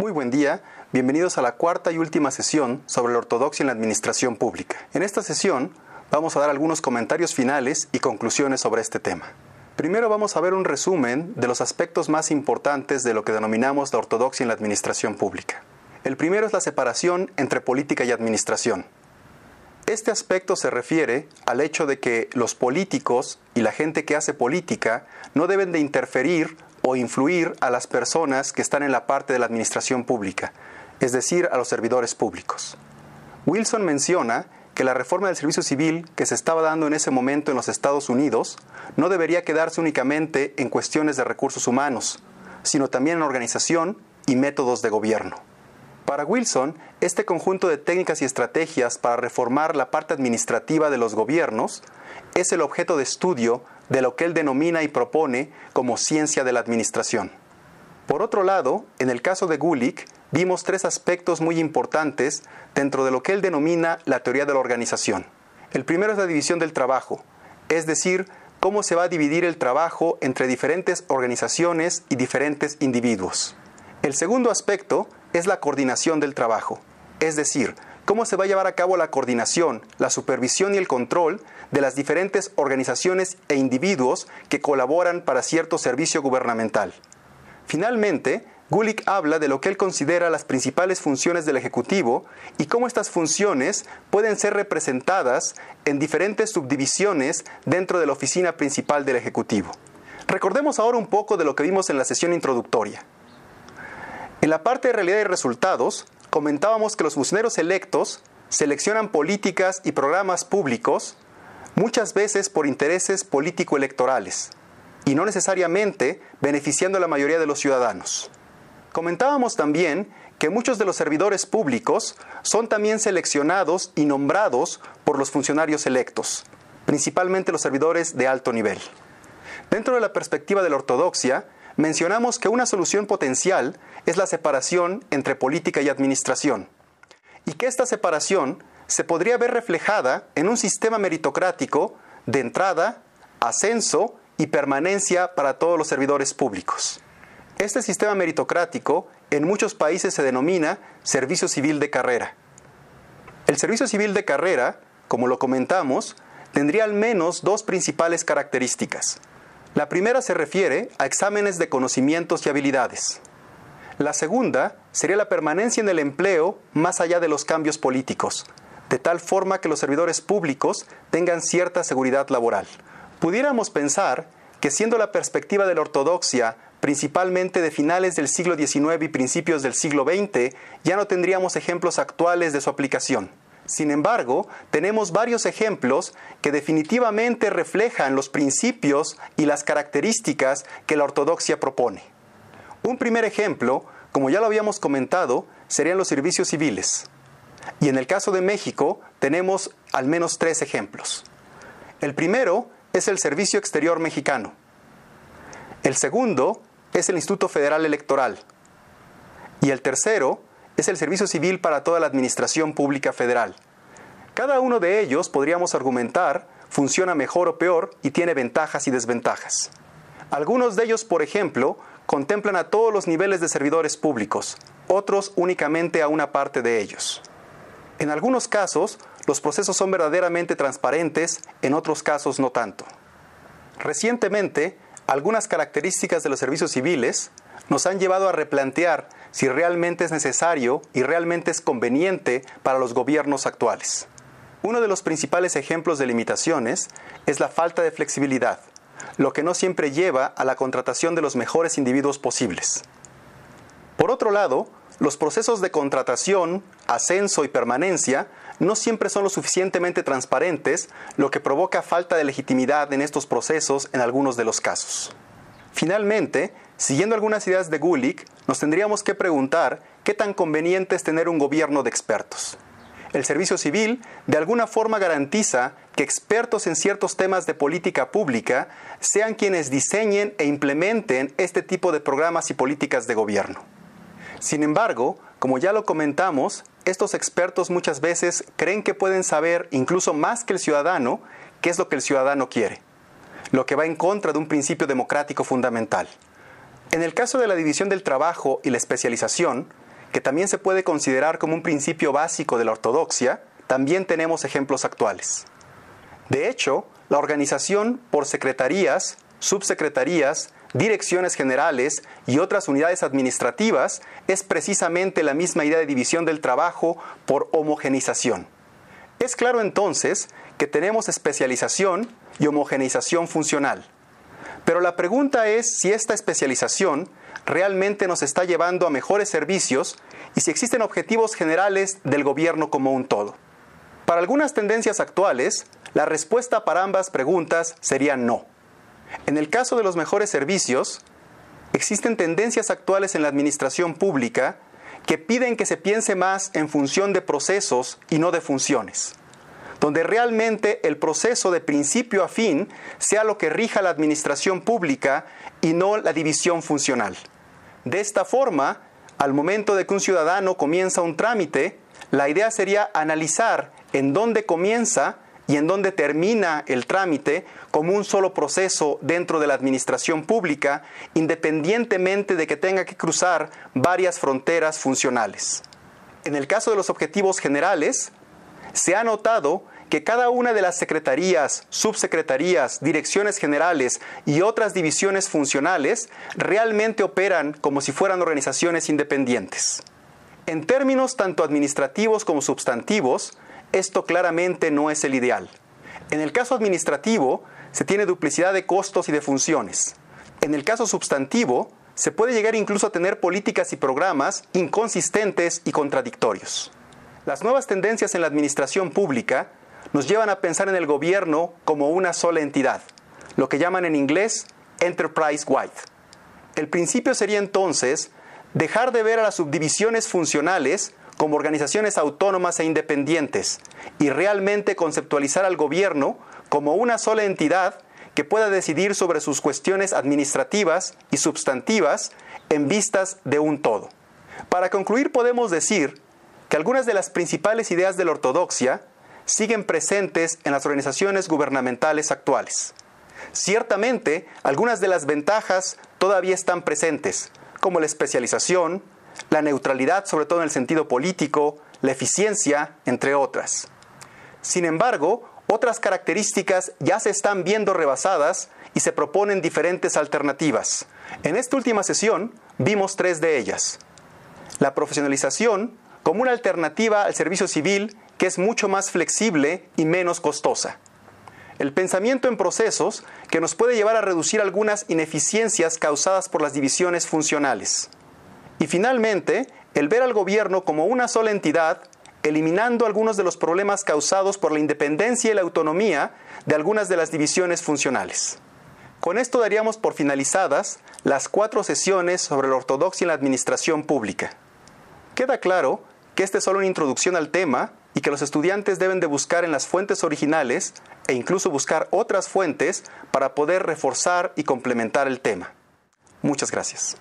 Muy buen día, bienvenidos a la cuarta y última sesión sobre la ortodoxia en la administración pública. En esta sesión vamos a dar algunos comentarios finales y conclusiones sobre este tema. Primero vamos a ver un resumen de los aspectos más importantes de lo que denominamos la ortodoxia en la administración pública. El primero es la separación entre política y administración. Este aspecto se refiere al hecho de que los políticos y la gente que hace política no deben de interferir o influir a las personas que están en la parte de la administración pública, es decir, a los servidores públicos. Wilson menciona que la reforma del servicio civil que se estaba dando en ese momento en los Estados Unidos no debería quedarse únicamente en cuestiones de recursos humanos, sino también en organización y métodos de gobierno. Para Wilson, este conjunto de técnicas y estrategias para reformar la parte administrativa de los gobiernos es el objeto de estudio de lo que él denomina y propone como ciencia de la administración. Por otro lado, en el caso de Gulick, vimos tres aspectos muy importantes dentro de lo que él denomina la teoría de la organización. El primero es la división del trabajo, es decir, cómo se va a dividir el trabajo entre diferentes organizaciones y diferentes individuos. El segundo aspecto es la coordinación del trabajo, es decir, cómo se va a llevar a cabo la coordinación, la supervisión y el control de las diferentes organizaciones e individuos que colaboran para cierto servicio gubernamental. Finalmente, Gulick habla de lo que él considera las principales funciones del Ejecutivo y cómo estas funciones pueden ser representadas en diferentes subdivisiones dentro de la oficina principal del Ejecutivo. Recordemos ahora un poco de lo que vimos en la sesión introductoria. En la parte de realidad y resultados, comentábamos que los funcionarios electos seleccionan políticas y programas públicos muchas veces por intereses político-electorales y no necesariamente beneficiando a la mayoría de los ciudadanos. Comentábamos también que muchos de los servidores públicos son también seleccionados y nombrados por los funcionarios electos, principalmente los servidores de alto nivel. Dentro de la perspectiva de la ortodoxia, mencionamos que una solución potencial es la separación entre política y administración, y que esta separación se podría ver reflejada en un sistema meritocrático de entrada, ascenso y permanencia para todos los servidores públicos. Este sistema meritocrático en muchos países se denomina servicio civil de carrera. El servicio civil de carrera, como lo comentamos, tendría al menos dos principales características. La primera se refiere a exámenes de conocimientos y habilidades. La segunda sería la permanencia en el empleo más allá de los cambios políticos, de tal forma que los servidores públicos tengan cierta seguridad laboral. Pudiéramos pensar que siendo la perspectiva de la ortodoxia principalmente de finales del siglo XIX y principios del siglo XX, ya no tendríamos ejemplos actuales de su aplicación. Sin embargo, tenemos varios ejemplos que definitivamente reflejan los principios y las características que la ortodoxia propone. Un primer ejemplo, como ya lo habíamos comentado, serían los servicios civiles. Y en el caso de México, tenemos al menos tres ejemplos. El primero es el Servicio Exterior Mexicano. El segundo es el Instituto Federal Electoral. Y el tercero es el Servicio Civil para toda la Administración Pública Federal. Cada uno de ellos, podríamos argumentar, funciona mejor o peor y tiene ventajas y desventajas. Algunos de ellos, por ejemplo, contemplan a todos los niveles de servidores públicos, otros únicamente a una parte de ellos. En algunos casos, los procesos son verdaderamente transparentes, en otros casos no tanto. Recientemente, algunas características de los servicios civiles nos han llevado a replantear si realmente es necesario y realmente es conveniente para los gobiernos actuales. Uno de los principales ejemplos de limitaciones es la falta de flexibilidad, lo que no siempre lleva a la contratación de los mejores individuos posibles. Por otro lado, los procesos de contratación, ascenso y permanencia no siempre son lo suficientemente transparentes, lo que provoca falta de legitimidad en estos procesos en algunos de los casos. Finalmente, siguiendo algunas ideas de Gulick, nos tendríamos que preguntar qué tan conveniente es tener un gobierno de expertos. El servicio civil de alguna forma garantiza que expertos en ciertos temas de política pública sean quienes diseñen e implementen este tipo de programas y políticas de gobierno. Sin embargo, como ya lo comentamos, estos expertos muchas veces creen que pueden saber, incluso más que el ciudadano, qué es lo que el ciudadano quiere, lo que va en contra de un principio democrático fundamental. En el caso de la división del trabajo y la especialización, que también se puede considerar como un principio básico de la ortodoxia, también tenemos ejemplos actuales. De hecho, la organización por secretarías, subsecretarías, direcciones generales y otras unidades administrativas es precisamente la misma idea de división del trabajo por homogenización. Es claro entonces que tenemos especialización y homogeneización funcional. Pero la pregunta es si esta especialización realmente nos está llevando a mejores servicios y si existen objetivos generales del gobierno como un todo. Para algunas tendencias actuales, la respuesta para ambas preguntas sería no. En el caso de los mejores servicios, existen tendencias actuales en la administración pública que piden que se piense más en función de procesos y no de funciones, donde realmente el proceso de principio a fin sea lo que rija la administración pública y no la división funcional. De esta forma, al momento de que un ciudadano comienza un trámite, la idea sería analizar en dónde comienza y en dónde termina el trámite como un solo proceso dentro de la administración pública, independientemente de que tenga que cruzar varias fronteras funcionales. En el caso de los objetivos generales, se ha notado que cada una de las secretarías, subsecretarías, direcciones generales y otras divisiones funcionales realmente operan como si fueran organizaciones independientes. En términos tanto administrativos como sustantivos, esto claramente no es el ideal. En el caso administrativo, se tiene duplicidad de costos y de funciones. En el caso sustantivo, se puede llegar incluso a tener políticas y programas inconsistentes y contradictorios. Las nuevas tendencias en la administración pública nos llevan a pensar en el gobierno como una sola entidad, lo que llaman en inglés enterprise-wide. El principio sería entonces dejar de ver a las subdivisiones funcionales como organizaciones autónomas e independientes y realmente conceptualizar al gobierno como una sola entidad que pueda decidir sobre sus cuestiones administrativas y substantivas en vistas de un todo. Para concluir, podemos decir que algunas de las principales ideas de la ortodoxia siguen presentes en las organizaciones gubernamentales actuales. Ciertamente, algunas de las ventajas todavía están presentes, como la especialización, la neutralidad, sobre todo en el sentido político, la eficiencia, entre otras. Sin embargo, otras características ya se están viendo rebasadas y se proponen diferentes alternativas. En esta última sesión vimos 3 de ellas. La profesionalización como una alternativa al servicio civil que es mucho más flexible y menos costosa. El pensamiento en procesos que nos puede llevar a reducir algunas ineficiencias causadas por las divisiones funcionales. Y finalmente, el ver al gobierno como una sola entidad, eliminando algunos de los problemas causados por la independencia y la autonomía de algunas de las divisiones funcionales. Con esto daríamos por finalizadas las 4 sesiones sobre la ortodoxia en la administración pública. Queda claro que esta es solo una introducción al tema y que los estudiantes deben de buscar en las fuentes originales e incluso buscar otras fuentes para poder reforzar y complementar el tema. Muchas gracias.